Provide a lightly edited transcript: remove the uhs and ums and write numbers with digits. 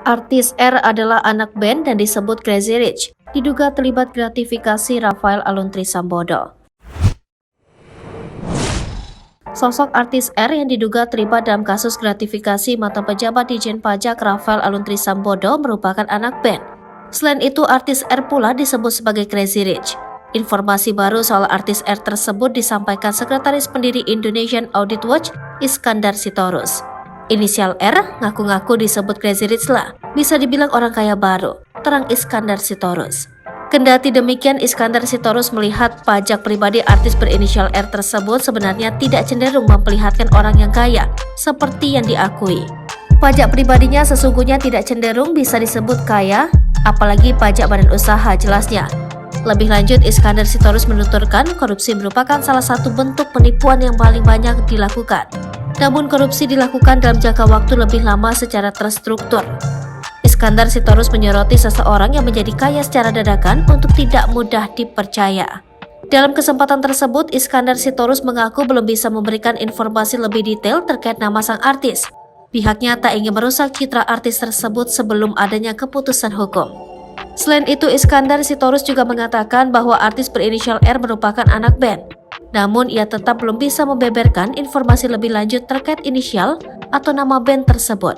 Artis R adalah anak band dan disebut Crazy Rich, diduga terlibat gratifikasi Rafael Aluntri Sambodo. Sosok artis R yang diduga terlibat dalam kasus gratifikasi mantan pejabat Ditjen Pajak Rafael Aluntri Sambodo merupakan anak band. Selain itu, artis R pula disebut sebagai Crazy Rich. Informasi baru soal artis R tersebut disampaikan Sekretaris Pendiri Indonesian Audit Watch, Iskandar Sitorus. Inisial R ngaku-ngaku disebut Crazy Rich lah, bisa dibilang orang kaya baru, terang Iskandar Sitorus. Kendati demikian, Iskandar Sitorus melihat pajak pribadi artis berinisial R tersebut sebenarnya tidak cenderung memperlihatkan orang yang kaya, seperti yang diakui. Pajak pribadinya sesungguhnya tidak cenderung bisa disebut kaya, apalagi pajak badan usaha jelasnya. Lebih lanjut, Iskandar Sitorus menuturkan korupsi merupakan salah satu bentuk penipuan yang paling banyak dilakukan. Namun korupsi dilakukan dalam jangka waktu lebih lama secara terstruktur. Iskandar Sitorus menyoroti seseorang yang menjadi kaya secara dadakan untuk tidak mudah dipercaya. Dalam kesempatan tersebut, Iskandar Sitorus mengaku belum bisa memberikan informasi lebih detail terkait nama sang artis. Pihaknya tak ingin merusak citra artis tersebut sebelum adanya keputusan hukum. Selain itu, Iskandar Sitorus juga mengatakan bahwa artis berinisial R merupakan anak band. Namun, ia tetap belum bisa membeberkan informasi lebih lanjut terkait inisial atau nama band tersebut.